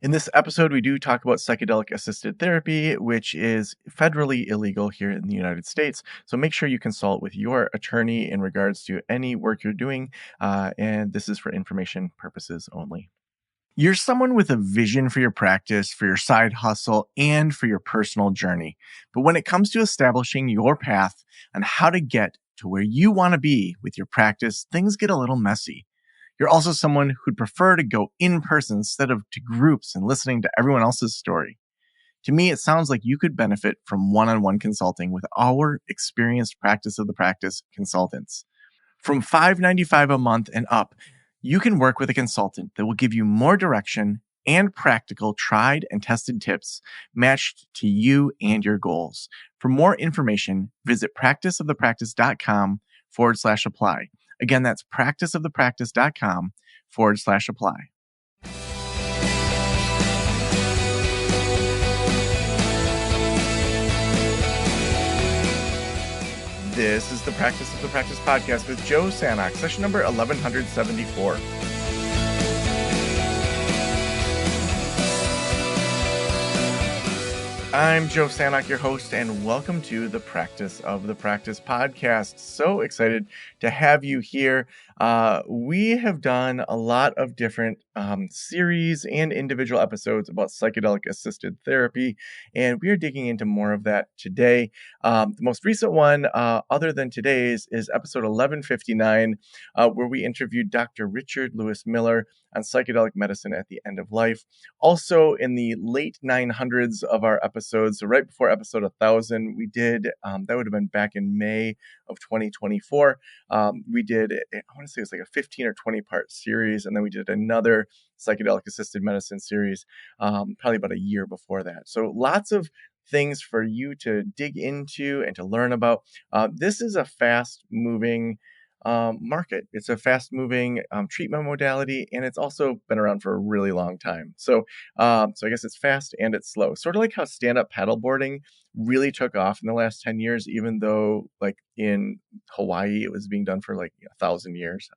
In this episode, we do talk about psychedelic-assisted therapy, which is federally illegal here in the United States. So make sure you consult with your attorney in regards to any work you're doing. And this is for information purposes only. You're someone with a vision for your practice, for your side hustle, and for your personal journey. But when it comes to establishing your path on how to get to where you want to be with your practice, things get a little messy. You're also someone who'd prefer to go in person instead of to groups and listening to everyone else's story. To me, it sounds like you could benefit from one-on-one consulting with our experienced practice of the practice consultants. From $5.95 a month and up, you can work with a consultant that will give you more direction and practical tried and tested tips matched to you and your goals. For more information, visit practiceofthepractice.com/apply. Again, that's practiceofthepractice.com/apply. This is the Practice of the Practice podcast with Joe Sanok, session number 1174. I'm Joe Sanok, your host, and welcome to the Practice of the Practice podcast. So excited to have you here. We have done a lot of different series and individual episodes about psychedelic-assisted therapy, and we are digging into more of that today. The most recent one, other than today's, is episode 1159, where we interviewed Dr. Richard Lewis Miller on psychedelic medicine at the end of life. Also, in the late 900s of our episodes, so right before episode 1000, we did, that would have been back in May of 2024. We did, I want to say it was like a 15 or 20 part series, and then we did another psychedelic assisted medicine series probably about a year before that. So lots of things for you to dig into and to learn about. This is a fast moving market. It's a fast moving treatment modality, and it's also been around for a really long time. So I guess it's fast and it's slow, sort of like how stand-up paddleboarding really took off in the last 10 years, even though like in Hawaii, it was being done for like 1,000 years.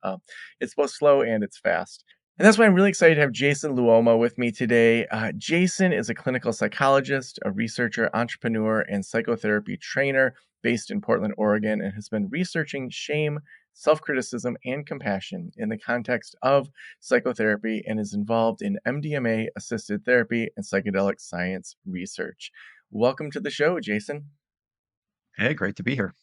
It's both slow and it's fast. And that's why I'm really excited to have Jason Luoma with me today. Jason is a clinical psychologist, a researcher, entrepreneur, and psychotherapy trainer based in Portland, Oregon, and has been researching shame, self-criticism, and compassion in the context of psychotherapy, and is involved in MDMA-assisted therapy and psychedelic science research. Welcome to the show, Jason. Hey, great to be here.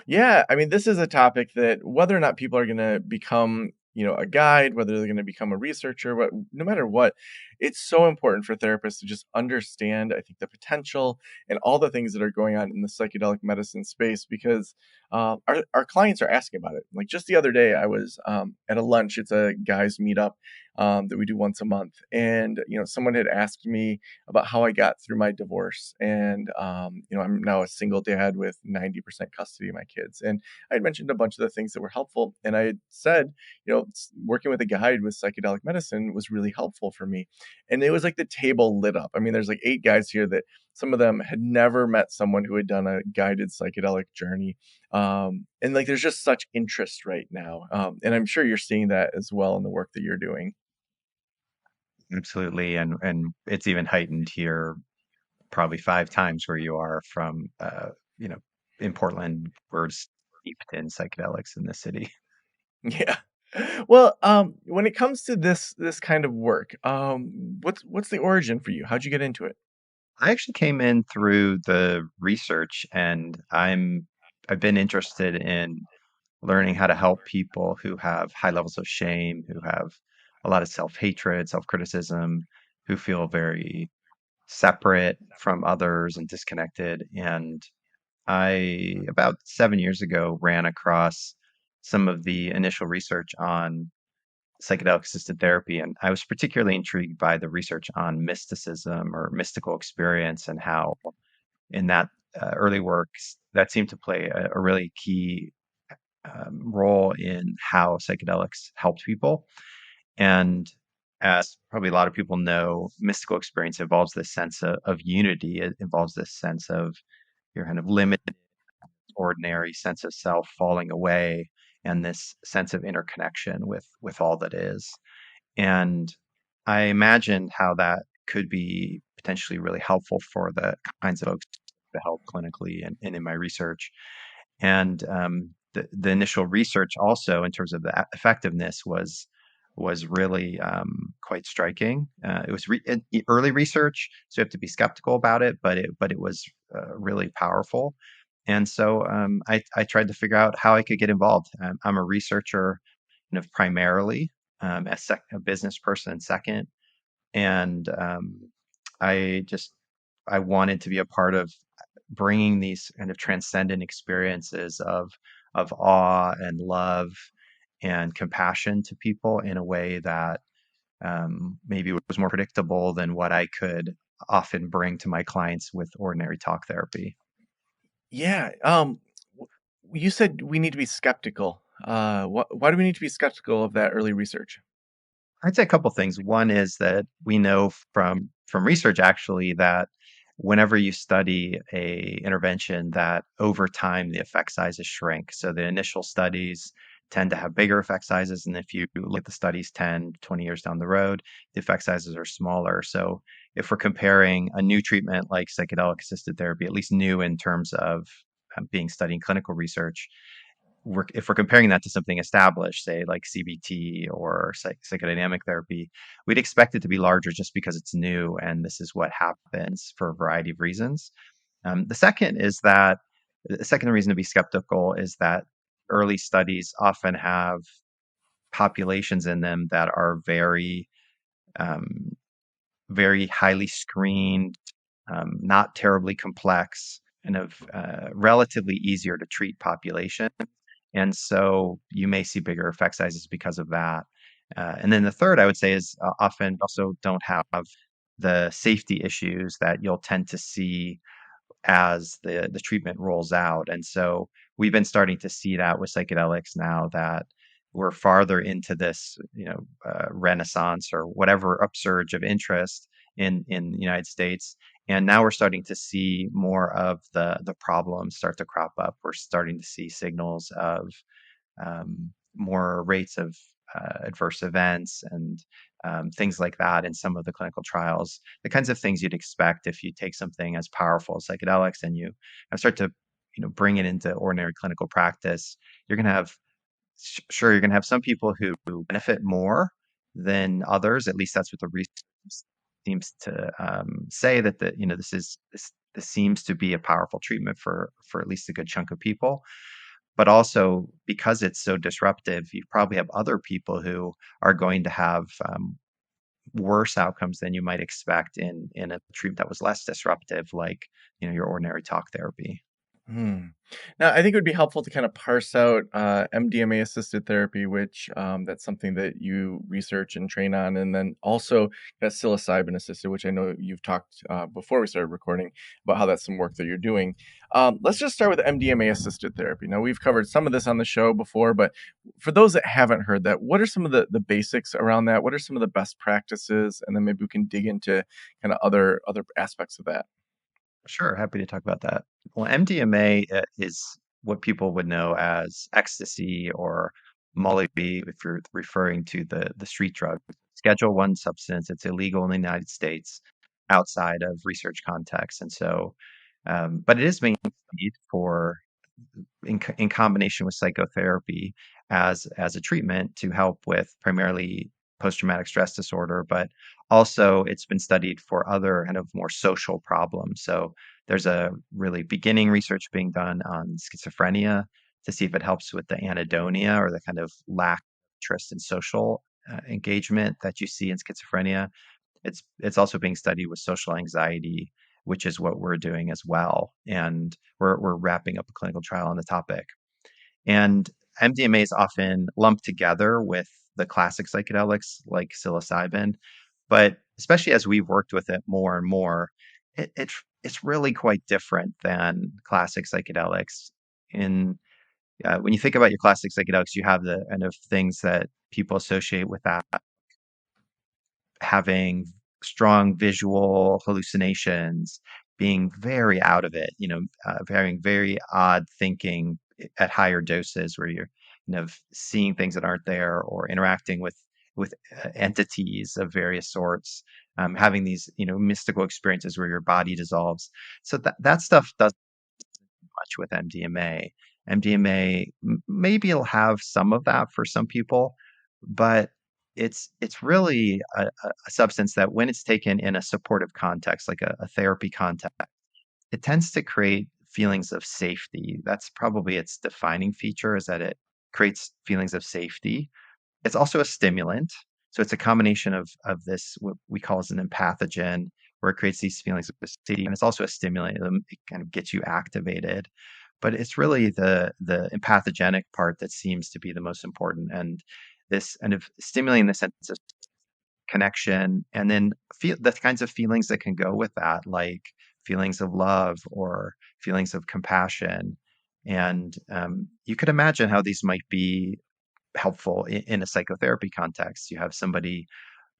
Yeah, I mean, this is a topic that whether or not people are going to become, a guide, whether they're going to become a researcher, no matter what, it's so important for therapists to just understand, I think, the potential and all the things that are going on in the psychedelic medicine space, because our clients are asking about it. Like just the other day, I was at a lunch. It's a guys meetup that we do once a month, and someone had asked me about how I got through my divorce, and I'm now a single dad with 90% custody of my kids, and I had mentioned a bunch of the things that were helpful, and I had said, working with a guide with psychedelic medicine was really helpful for me. And it was like the table lit up. I mean, there's like 8 guys here that some of them had never met someone who had done a guided psychedelic journey. And like, there's just such interest right now. And I'm sure you're seeing that as well in the work that you're doing. Absolutely. And it's even heightened here probably 5 times where you are from you know, in Portland, we're steeped in psychedelics in the city. Yeah. Well, when it comes to this kind of work, what's the origin for you? How'd you get into it? I actually came in through the research and I've been interested in learning how to help people who have high levels of shame, who have a lot of self-hatred, self-criticism, who feel very separate from others and disconnected. And I, about 7 years ago, ran across some of the initial research on psychedelic assisted therapy. And I was particularly intrigued by the research on mysticism or mystical experience and how, in that early works, that seemed to play a really key role in how psychedelics helped people. And as probably a lot of people know, mystical experience involves this sense of unity. It involves this sense of your kind of limited ordinary sense of self falling away and this sense of interconnection with all that is. And I imagined how that could be potentially really helpful for the kinds of folks to help clinically and in my research. And the initial research also in terms of the effectiveness was really quite striking. It was early research, so you have to be skeptical about it, but it was really powerful. And so I tried to figure out how I could get involved. I'm a researcher, primarily, a business person second, and I just I wanted to be a part of bringing these kind of transcendent experiences of awe and love and compassion to people in a way that maybe was more predictable than what I could often bring to my clients with ordinary talk therapy. Yeah. You said we need to be skeptical. Why do we need to be skeptical of that early research? I'd say a couple things. One is that we know from research actually that whenever you study a intervention, that over time the effect sizes shrink. So the initial studies tend to have bigger effect sizes, and if you look at the studies 10, 20 years down the road, the effect sizes are smaller. So if we're comparing a new treatment like psychedelic-assisted therapy, at least new in terms of being studied in clinical research, if we're comparing that to something established, say like CBT or psychodynamic therapy, we'd expect it to be larger just because it's new, and this is what happens for a variety of reasons. The second reason to be skeptical is that early studies often have populations in them that are um, very highly screened, not terribly complex, and of relatively easier to treat population. And so you may see bigger effect sizes because of that. And then the third, I would say, is often also don't have the safety issues that you'll tend to see as the treatment rolls out. And so we've been starting to see that with psychedelics now that we're farther into this, renaissance or whatever upsurge of interest in the United States. And now we're starting to see more of the problems start to crop up. We're starting to see signals of more rates of adverse events and things like that in some of the clinical trials. The kinds of things you'd expect if you take something as powerful as psychedelics and you start to bring it into ordinary clinical practice. You're going to have Sure, you're going to have some people who benefit more than others. At least that's what the research seems to say, that this seems to be a powerful treatment for at least a good chunk of people. But also, because it's so disruptive, you probably have other people who are going to have worse outcomes than you might expect in a treatment that was less disruptive, like your ordinary talk therapy. Hmm. Now, I think it would be helpful to kind of parse out MDMA assisted therapy, which that's something that you research and train on, and then also psilocybin assisted, which I know you've talked before we started recording about how that's some work that you're doing. Let's just start with MDMA assisted therapy. Now, we've covered some of this on the show before, but for those that haven't heard that, what are some of the basics around that? What are some of the best practices? And then maybe we can dig into kind of other aspects of that. Sure, happy to talk about that. Well, MDMA is what people would know as ecstasy or Molly if you're referring to the street drug. Schedule one substance. It's illegal in the United States outside of research context, and so, but it is being studied for in combination with psychotherapy as a treatment to help with primarily post-traumatic stress disorder, but also it's been studied for other kind of more social problems. So there's a really beginning research being done on schizophrenia to see if it helps with the anhedonia or the kind of lack of interest in social engagement that you see in schizophrenia. It's also being studied with social anxiety, which is what we're doing as well. And we're wrapping up a clinical trial on the topic. And MDMA is often lumped together with the classic psychedelics like psilocybin, but especially as we've worked with it more and more, it's really quite different than classic psychedelics. In When you think about your classic psychedelics, you have the kind of things that people associate with that, having strong visual hallucinations, being very out of it, having very odd thinking at higher doses where you're seeing things that aren't there or interacting with with entities of various sorts, having these, mystical experiences where your body dissolves. So that stuff doesn't much with MDMA. MDMA, maybe it'll have some of that for some people, but it's really a substance that when it's taken in a supportive context, like a therapy context, it tends to create feelings of safety. That's probably its defining feature, is that it creates feelings of safety. It's also a stimulant. So it's a combination of this, what we call as an empathogen, where it creates these feelings of safety. And it's also a stimulant. It kind of gets you activated. But it's really the empathogenic part that seems to be the most important. And this kind of stimulating the sense of connection, and then feel the kinds of feelings that can go with that, like feelings of love or feelings of compassion. And you could imagine how these might be helpful in a psychotherapy context. You have somebody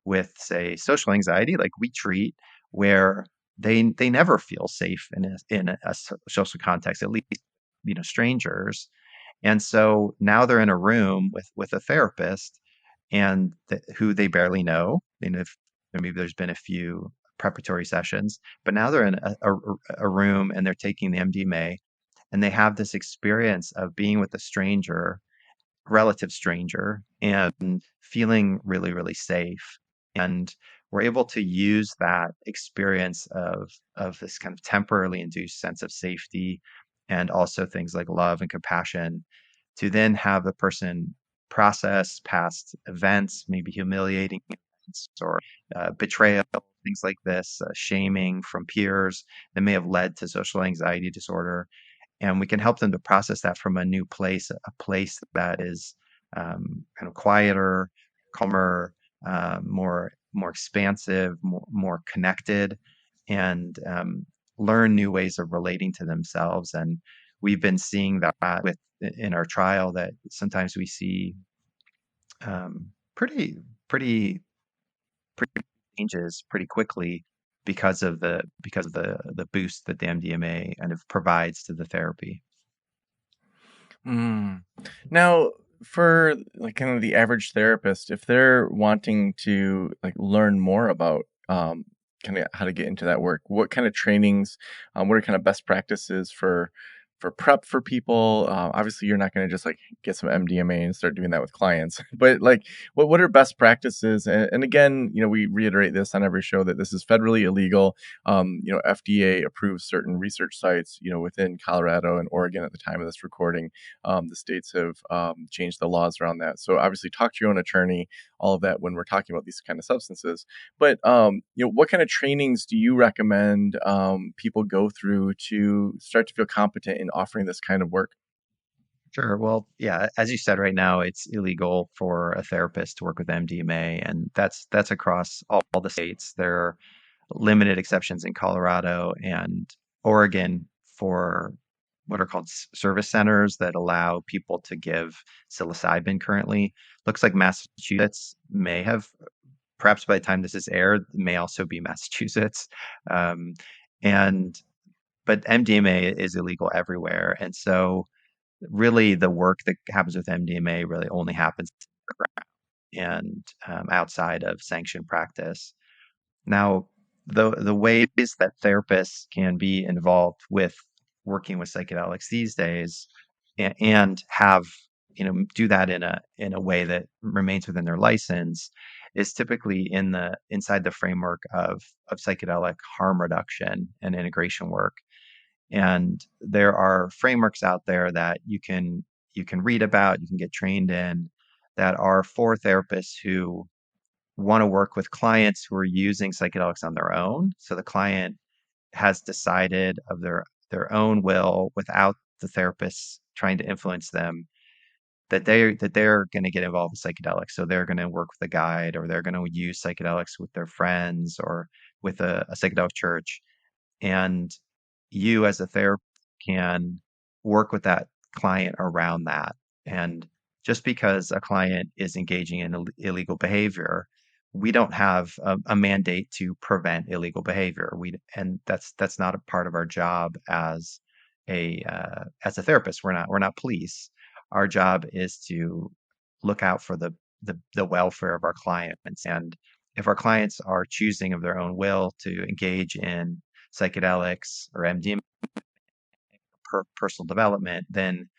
with, say, social anxiety, like we treat, where they never feel safe in a social context, at least strangers. And so now they're in a room with a therapist and who they barely know. And if maybe there's been a few preparatory sessions, but now they're in a room and they're taking the MDMA, and they have this experience of being with a stranger, relative stranger, and feeling really, really safe. And we're able to use that experience of this kind of temporarily induced sense of safety, and also things like love and compassion, to then have the person process past events, maybe humiliating events or betrayal, things like this, shaming from peers that may have led to social anxiety disorder. And we can help them to process that from a new place, a place that is kind of quieter, calmer, more expansive, more connected, and learn new ways of relating to themselves. And we've been seeing that in our trial, that sometimes we see pretty pretty pretty changes pretty quickly because of the boost that the MDMA kind of provides to the therapy. Mm. Now, for like kind of the average therapist, if they're wanting to like learn more about kind of how to get into that work, what kind of trainings, what are kind of best practices for prep for people? Obviously, you're not going to just like get some MDMA and start doing that with clients, but like, what are best practices? And again, we reiterate this on every show that this is federally illegal. FDA approves certain research sites, within Colorado and Oregon at the time of this recording. The states have changed the laws around that. So obviously, talk to your own attorney, all of that when we're talking about these kind of substances. But what kind of trainings do you recommend people go through to start to feel competent in offering this kind of work? Sure. Well, yeah, as you said, right now it's illegal for a therapist to work with MDMA, and that's across all the states. There are limited exceptions in Colorado and Oregon for what are called service centers that allow people to give psilocybin currently. Looks like Massachusetts may have, perhaps by the time this is aired, may also be Massachusetts. Um, and but MDMA is illegal everywhere, and so really the work that happens with MDMA really only happens and outside of sanctioned practice. Now, the ways that therapists can be involved with working with psychedelics these days, and have do that in a way that remains within their license, is typically inside the framework of psychedelic harm reduction and integration work. And there are frameworks out there that you can read about, you can get trained in, that are for therapists who want to work with clients who are using psychedelics on their own. So the client has decided of their own will, without the therapist trying to influence them, that they're going to get involved with psychedelics. So they're going to work with a guide, or they're going to use psychedelics with their friends, or with a psychedelic church. And you as a therapist can work with that client around that. And just because a client is engaging in illegal behavior, we don't have a mandate to prevent illegal behavior. And that's not a part of our job as a therapist. We're not police. Our job is to look out for the welfare of our clients. And if our clients are choosing of their own will to engage in psychedelics or MDMA, personal development, then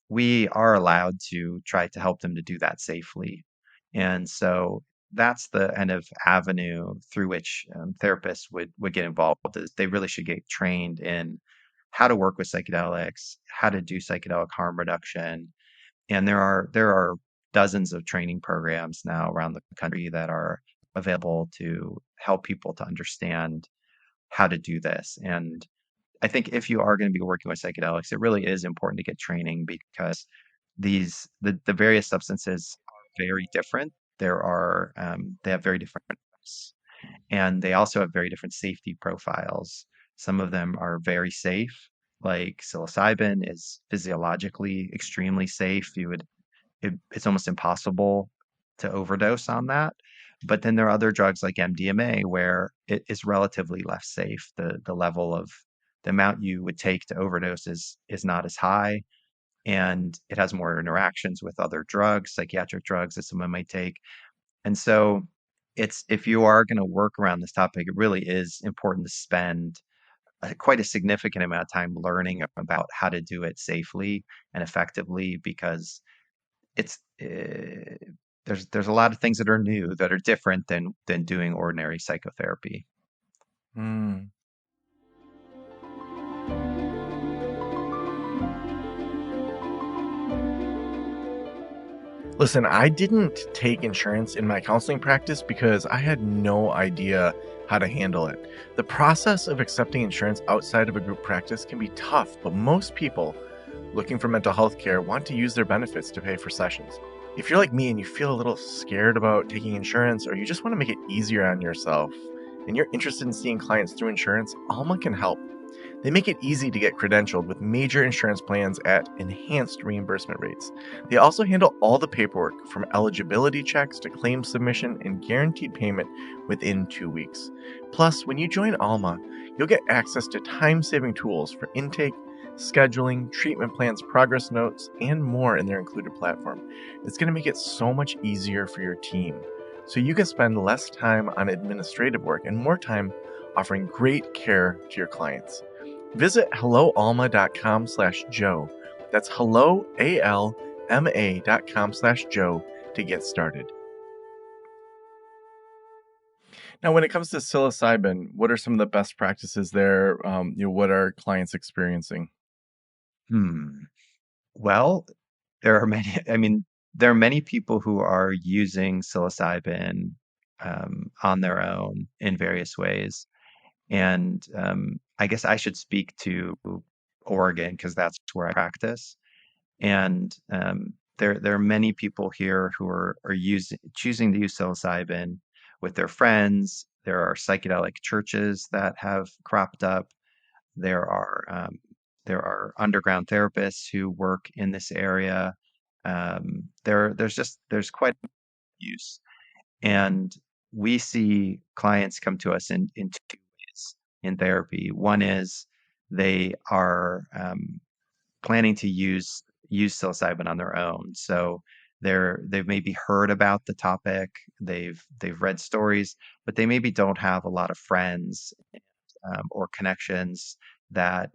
we are allowed to try to help them to do that safely. And so that's the kind of avenue through which therapists would get involved. Is they really should get trained in how to work with psychedelics, how to do psychedelic harm reduction, and there are dozens of training programs now around the country that are available to help people to understand how to do this. And I think if you are going to be working with psychedelics, it really is important to get training because the various substances are very different. They have very different effects, and they also have very different safety profiles. Some of them are very safe, like psilocybin is physiologically extremely safe. It's almost impossible to overdose on that. But then there are other drugs like MDMA where it is relatively less safe. The level of the amount you would take to overdose is not as high, and it has more interactions with other drugs, psychiatric drugs that someone might take. And so it's if you are going to work around this topic, it really is important to spend quite a significant amount of time learning about how to do it safely and effectively because it's there's a lot of things that are new that are different than doing ordinary psychotherapy. Mm. Listen, I didn't take insurance in my counseling practice because I had no idea how to handle it. The process of accepting insurance outside of a group practice can be tough, but most people looking for mental health care want to use their benefits to pay for sessions. If you're like me and you feel a little scared about taking insurance or you just want to make it easier on yourself and you're interested in seeing clients through insurance, Alma can help. They make it easy to get credentialed with major insurance plans at enhanced reimbursement rates. They also handle all the paperwork from eligibility checks to claim submission and guaranteed payment within 2 weeks. Plus, when you join Alma, you'll get access to time-saving tools for intake, scheduling, treatment plans, progress notes, and more in their included platform. It's going to make it so much easier for your team, so you can spend less time on administrative work and more time offering great care to your clients. Visit helloalma.com/Joe. That's helloalma.com/Joe to get started. Now, when it comes to psilocybin, what are some of the best practices there? What are clients experiencing? Hmm. Well, there are many. I mean, there are many people who are using psilocybin on their own in various ways, and I guess I should speak to Oregon because that's where I practice. And there are many people here who are choosing to use psilocybin with their friends. There are psychedelic churches that have cropped up. There are underground therapists who work in this area. There's quite a use, and we see clients come to us in two ways in therapy. One is they are planning to use psilocybin on their own. So they've maybe heard about the topic, they've read stories, but they maybe don't have a lot of friends or connections that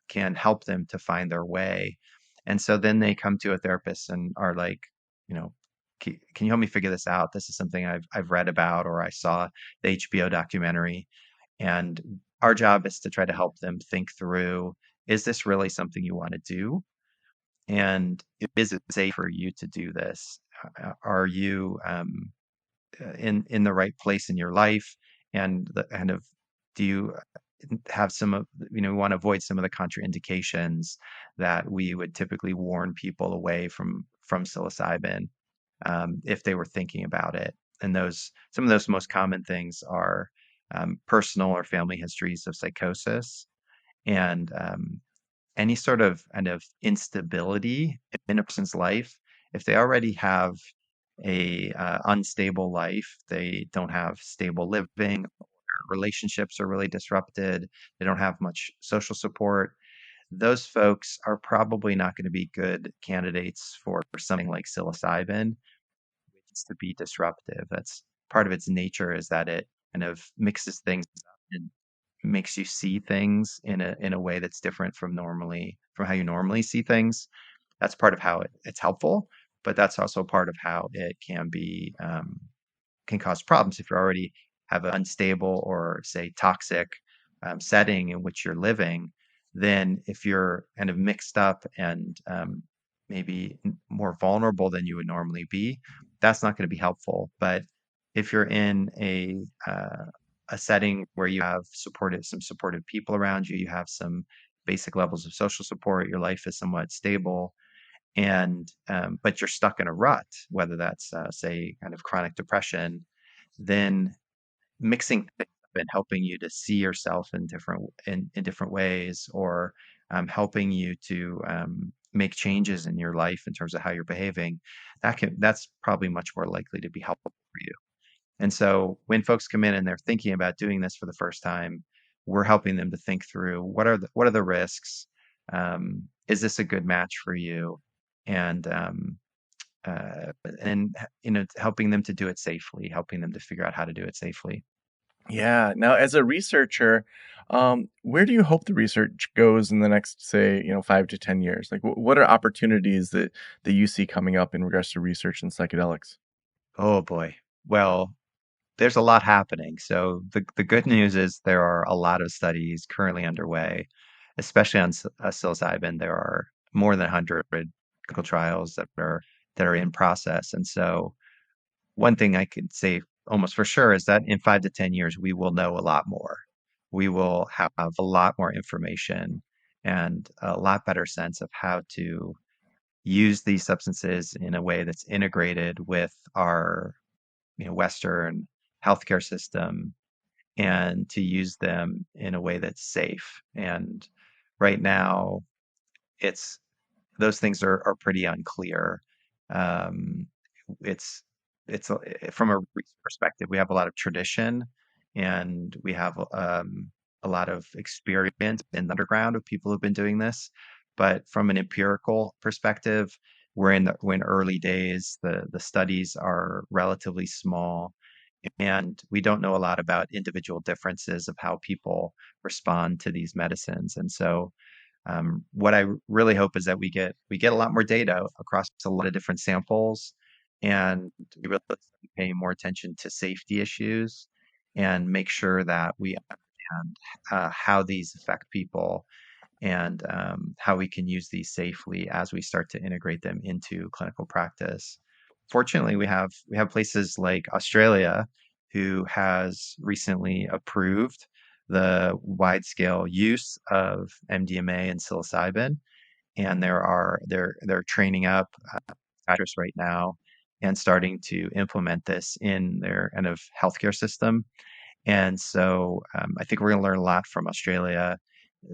can help them to find their way. And so then they come to a therapist and are like, you know, can you help me figure this out? This is something I've read about, or I saw the HBO documentary. And our job is to try to help them think through, is this really something you want to do? And is it safe for you to do this? Are you in the right place in your life? And the kind of do you have some of we want to avoid some of the contraindications that we would typically warn people away from psilocybin if they were thinking about it. And those some of those most common things are personal or family histories of psychosis and any sort of kind of instability in a person's life. If they already have a unstable life, they don't have stable living, relationships are really disrupted, they don't have much social support, those folks are probably not going to be good candidates for something like psilocybin. needs to be disruptive. That's part of its nature, is that it kind of mixes things up and makes you see things in a way that's different from how you normally see things. That's part of how it's helpful, but that's also part of how it can cause problems if you already have an unstable or say toxic setting in which you're living. Then if you're kind of mixed up and maybe more vulnerable than you would normally be, that's not going to be helpful. But if you're in a setting where you have some supportive people around you, you have some basic levels of social support, your life is somewhat stable, and but you're stuck in a rut, whether that's say kind of chronic depression, then mixing things up and helping you to see yourself in different ways, or helping you to make changes in your life in terms of how you're behaving, that's probably much more likely to be helpful for you. And so when folks come in and they're thinking about doing this for the first time, we're helping them to think through what are the risks. Is this a good match for you? And helping them to do it safely, helping them to figure out how to do it safely. Yeah. Now, as a researcher, where do you hope the research goes in the next, say, 5 to 10 years? Like, what are opportunities that you see coming up in regards to research in psychedelics? Oh boy. Well, there's a lot happening. So the good news is there are a lot of studies currently underway, especially on psilocybin. There are more than 100 clinical trials that are in process. And so one thing I could say almost for sure is that in 5 to 10 years, we will know a lot more. We will have a lot more information and a lot better sense of how to use these substances in a way that's integrated with our Western healthcare system, and to use them in a way that's safe. And right now, it's those things are pretty unclear. Um, it's from a research perspective, we have a lot of tradition, and we have a lot of experience in the underground of people who've been doing this. But from an empirical perspective, we're in early days. The studies are relatively small, and we don't know a lot about individual differences of how people respond to these medicines. And so what I really hope is that we get a lot more data across a lot of different samples, and we really pay more attention to safety issues and make sure that we understand how these affect people, and how we can use these safely as we start to integrate them into clinical practice. Fortunately, we have places like Australia, who has recently approved the wide scale use of MDMA and psilocybin, and they're training up psychiatrists right now and starting to implement this in their kind of healthcare system. And so I think we're going to learn a lot from Australia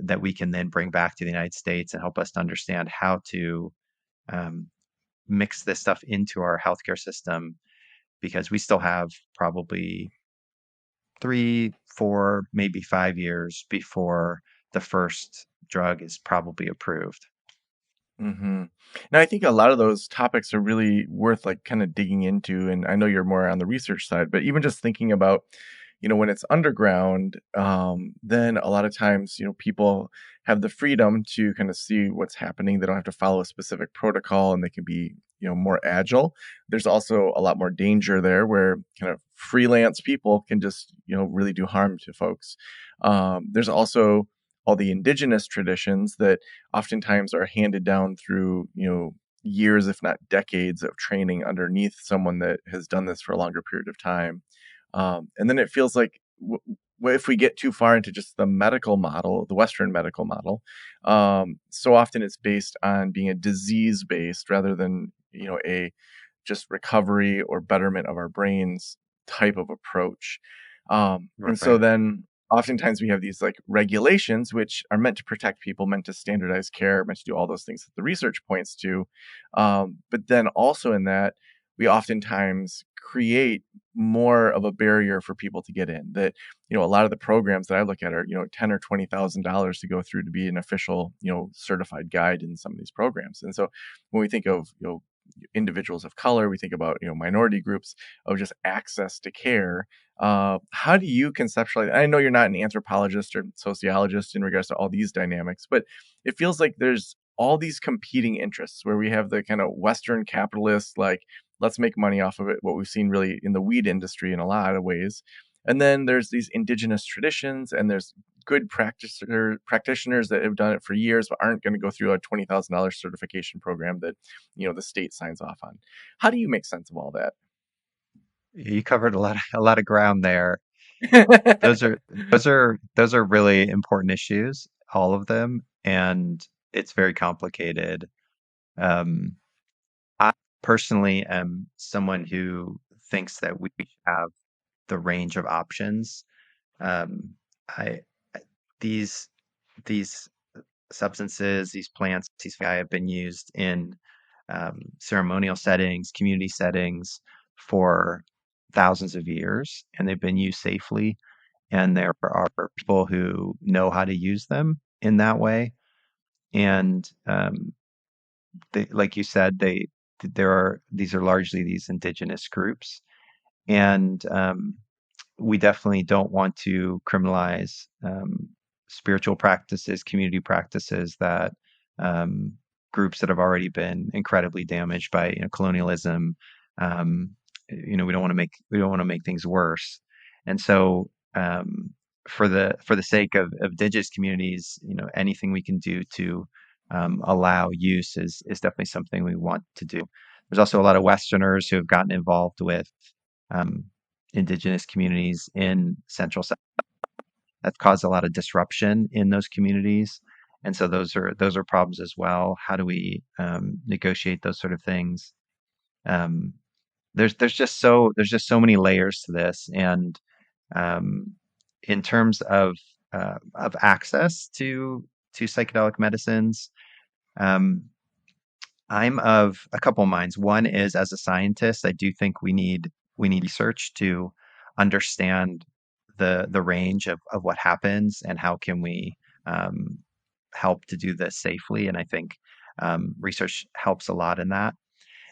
that we can then bring back to the United States and help us to understand how to um, mix this stuff into our healthcare system, because we still have probably 3, 4, maybe 5 years before the first drug is probably approved. Hmm. Now, I think a lot of those topics are really worth like kind of digging into. And I know you're more on the research side, but even just thinking about, when it's underground, then a lot of times, people have the freedom to kind of see what's happening. They don't have to follow a specific protocol, and they can be, more agile. There's also a lot more danger there where kind of freelance people can just, really do harm to folks. There's also all the indigenous traditions that oftentimes are handed down through, years, if not decades of training underneath someone that has done this for a longer period of time. And then it feels like if we get too far into just the medical model, the Western medical model, so often it's based on being a disease based rather than, a just recovery or betterment of our brains type of approach. And so Right. then oftentimes we have these like regulations which are meant to protect people, meant to standardize care, meant to do all those things that the research points to. But then also in that, we oftentimes create more of a barrier for people to get in. That, a lot of the programs that I look at are, $10 or $20,000 to go through to be an official, certified guide in some of these programs. And so when we think of, individuals of color, we think about, minority groups, of just access to care. How do you conceptualize? I know you're not an anthropologist or sociologist in regards to all these dynamics, but it feels like there's all these competing interests where we have the kind of Western capitalists, like, let's make money off of it, what we've seen really in the weed industry in a lot of ways. And then there's these indigenous traditions, and there's good practitioners that have done it for years but aren't going to go through a $20,000 certification program that the state signs off on. How do you make sense of all that? You covered a lot of ground there. Those are those are really important issues, all of them, and it's very complicated. Um, I personally am someone who thinks that we have the range of options. Um, I these these substances, these plants, these fungi have been used in ceremonial settings, community settings for thousands of years, and they've been used safely. And there are people who know how to use them in that way. And like you said, there are these are largely these indigenous groups, and we definitely don't want to criminalize spiritual practices, community practices that um, groups that have already been incredibly damaged by colonialism. Um, we don't want to make things worse, and so for the sake of indigenous communities, anything we can do to allow use is definitely something we want to do. There's also a lot of Westerners who have gotten involved with um, indigenous communities in Central South. That's caused a lot of disruption in those communities, and so those are problems as well. How do we negotiate those sort of things? Um, there's just so many layers to this, and um, in terms of access to psychedelic medicines, um, I'm of a couple minds. One is, as a scientist, I do think we need research to understand the range of what happens and how can we um, help to do this safely. And I think research helps a lot in that.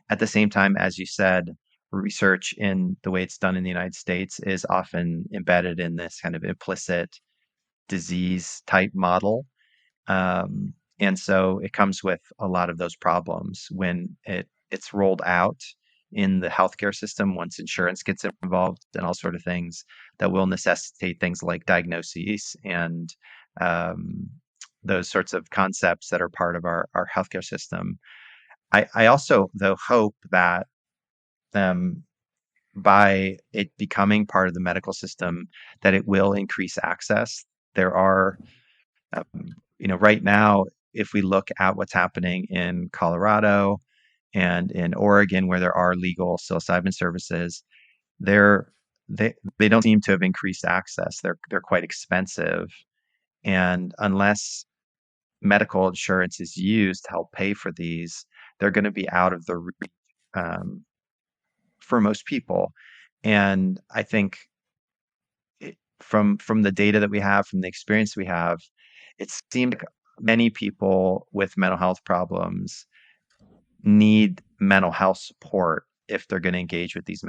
At the same time, as you said, research in the way it's done in the United States is often embedded in this kind of implicit disease type model, and so it comes with a lot of those problems when it's rolled out in the healthcare system once insurance gets involved and all sort of things that will necessitate things like diagnoses and um, those sorts of concepts that are part of our healthcare system. I also, though, hope that um, by it becoming part of the medical system, that it will increase access. There are right now, if we look at what's happening in Colorado and in Oregon, where there are legal psilocybin services, they're they don't seem to have increased access. They're quite expensive, and unless medical insurance is used to help pay for these, they're going to be out of the reach um, for most people. And I think from the data that we have, from the experience we have, it seemed like many people with mental health problems need mental health support if they're going to engage with these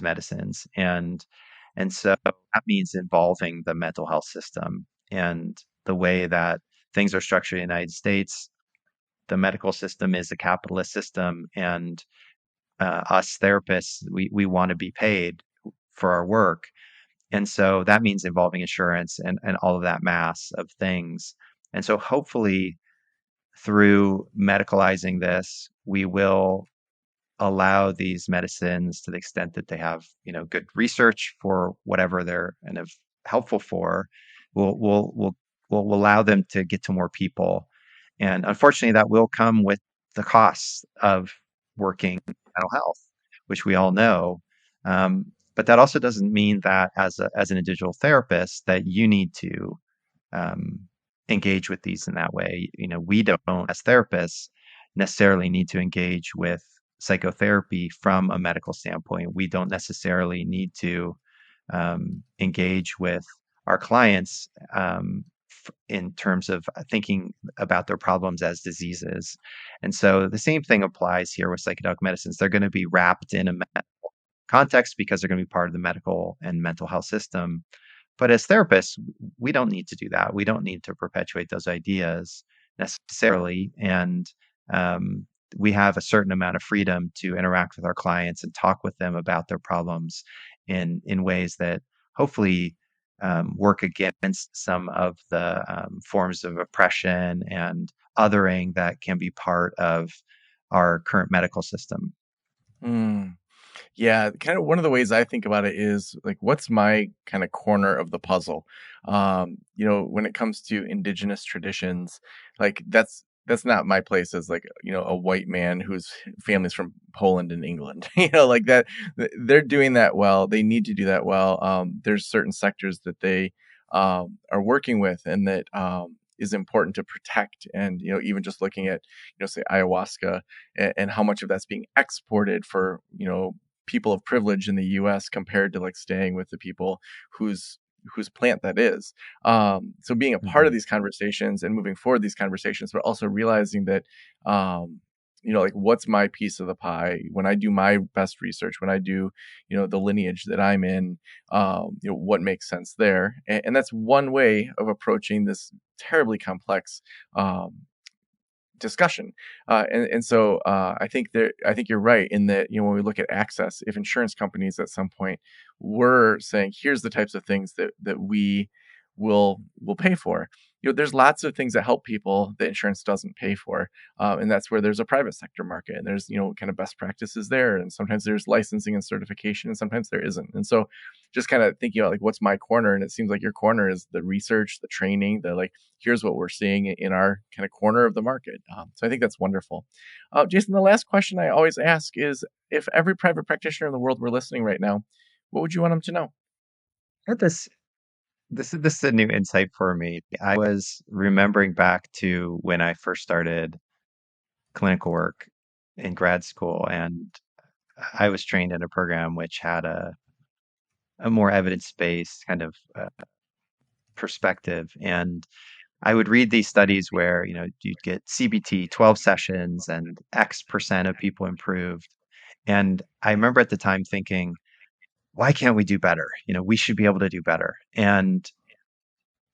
medicines, and so that means involving the mental health system. And the way that things are structured in the United States, the medical system is a capitalist system, and us therapists, we want to be paid for our work, and so that means involving insurance and all of that mass of things. And so hopefully through medicalizing this, we will allow these medicines, to the extent that they have, good research for whatever they're kind of helpful for, will will will will allow them to get to more people. And unfortunately, that will come with the costs of working in mental health, which we all know. But that also doesn't mean that as an individual therapist that you need to um, engage with these in that way. We don't, as therapists, necessarily need to engage with psychotherapy from a medical standpoint. We don't necessarily need to engage with our clients in terms of thinking about their problems as diseases. And so the same thing applies here with psychedelic medicines. They're going to be wrapped in a context because they're going to be part of the medical and mental health system. But as therapists, we don't need to do that. We don't need to perpetuate those ideas necessarily. And um, we have a certain amount of freedom to interact with our clients and talk with them about their problems in ways that hopefully work against some of the forms of oppression and othering that can be part of our current medical system. Mm. Yeah, kind of one of the ways I think about it is like, what's my kind of corner of the puzzle? When it comes to indigenous traditions, like that's not my place as like, a white man whose family's from Poland and England. Like that they're doing that well. They need to do that well. There's certain sectors that they are working with and that is important to protect. And even just looking at say ayahuasca and how much of that's being exported for people of privilege in the US compared to like staying with the people whose plant that is. So being a part of Mhm. these conversations and moving forward these conversations, but also realizing that, like what's my piece of the pie when I do my best research, when I do, the lineage that I'm in, what makes sense there. And that's one way of approaching this terribly complex, um, discussion. And so I think you're right in that, when we look at access, if insurance companies at some point were saying, here's the types of things that we will pay for. There's lots of things that help people that insurance doesn't pay for. And that's where there's a private sector market and there's, kind of best practices there. And sometimes there's licensing and certification and sometimes there isn't. And so just kind of thinking about like, what's my corner? And it seems like your corner is the research, the training, the like, here's what we're seeing in our kind of corner of the market. So I think that's wonderful. Jason, the last question I always ask is, if every private practitioner in the world were listening right now, what would you want them to know? Had this is a new insight for me. I was remembering back to when I first started clinical work in grad school, and I was trained in a program which had a more evidence-based kind of perspective. And I would read these studies where, you'd get CBT 12 sessions and X% of people improved. And I remember at the time thinking, why can't we do better? We should be able to do better. And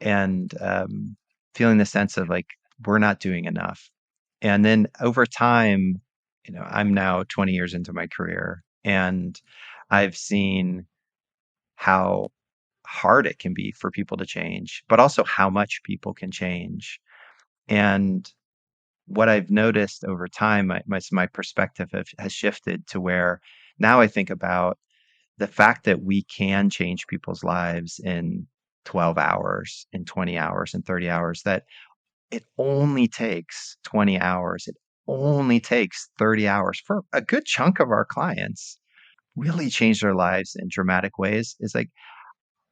feeling the sense of like we're not doing enough. And then over time, I'm now 20 years into my career, and I've seen how hard it can be for people to change, but also how much people can change. And what I've noticed over time, my perspective has shifted to where now I think about the fact that we can change people's lives in 12 hours, in 20 hours, in 30 hours, that it only takes 20 hours. It only takes 30 hours for a good chunk of our clients really change their lives in dramatic ways. Is like,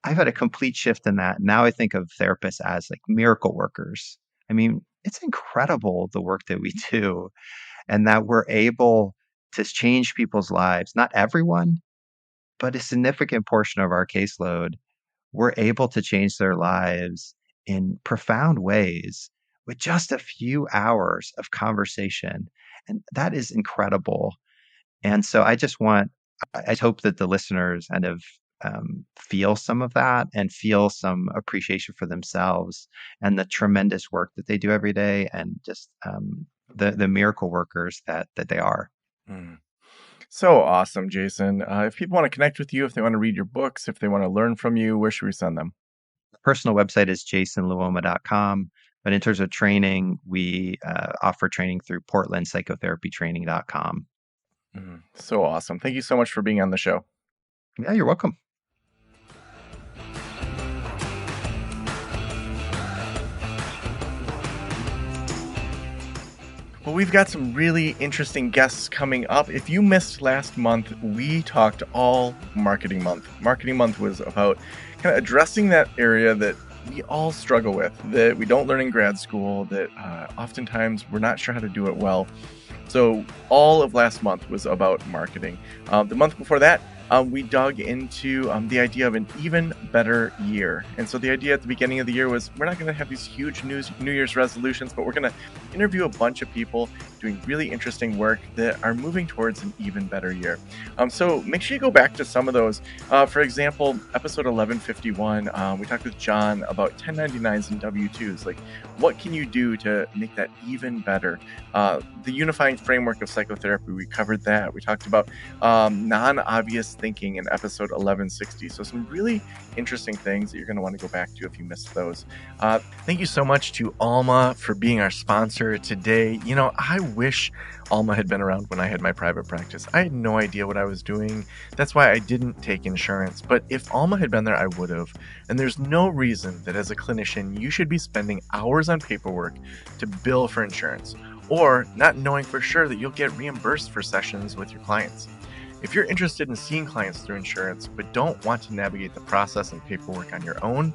I've had a complete shift in that. Now I think of therapists as like miracle workers. I mean, it's incredible the work that we do and that we're able to change people's lives. Not everyone, but a significant portion of our caseload, we're able to change their lives in profound ways with just a few hours of conversation. And that is incredible. And so I hope that the listeners kind of feel some of that and feel some appreciation for themselves and the tremendous work that they do every day and just the miracle workers that they are. Mm. So awesome, Jason. If people want to connect with you, if they want to read your books, if they want to learn from you, where should we send them? Personal website is jasonluoma.com. But in terms of training, we offer training through portlandpsychotherapytraining.com. So awesome. Thank you so much for being on the show. Yeah, you're welcome. Well, we've got some really interesting guests coming up. If you missed last month, we talked all Marketing Month. Marketing Month was about kind of addressing that area that we all struggle with, that we don't learn in grad school, that oftentimes we're not sure how to do it well. So all of last month was about marketing. The month before that, we dug into the idea of an even better year. And so the idea at the beginning of the year was we're not going to have these huge New Year's resolutions, but we're going to interview a bunch of people doing really interesting work that are moving towards an even better year. So make sure you go back to some of those. For example, episode 1151, we talked with John about 1099s and W-2s. Like, what can you do to make that even better? The unifying framework of psychotherapy, we covered that. We talked about non-obvious thinking in episode 1160. So some really interesting things that you're going to want to go back to if you missed those. Thank you so much to Alma for being our sponsor today. You know, I wish Alma had been around when I had my private practice. I had no idea what I was doing. That's why I didn't take insurance. But if Alma had been there, I would have. And there's no reason that as a clinician, you should be spending hours on paperwork to bill for insurance, or not knowing for sure that you'll get reimbursed for sessions with your clients. If you're interested in seeing clients through insurance, but don't want to navigate the process and paperwork on your own,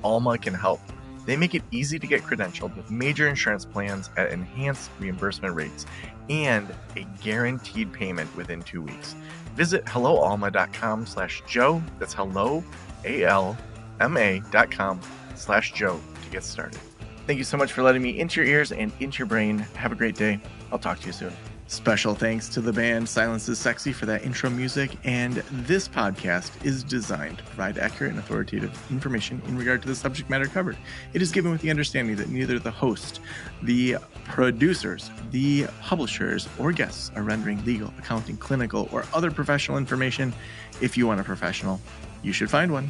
Alma can help. They make it easy to get credentialed with major insurance plans at enhanced reimbursement rates and a guaranteed payment within 2 weeks. Visit helloalma.com/Joe. That's hello, ALMA.com/Joe to get started. Thank you so much for letting me into your ears and into your brain. Have a great day. I'll talk to you soon. Special thanks to the band Silence is Sexy for that intro music, and this podcast is designed to provide accurate and authoritative information in regard to the subject matter covered. It is given with the understanding that neither the host, the producers, the publishers, or guests are rendering legal, accounting, clinical, or other professional information. If you want a professional, you should find one.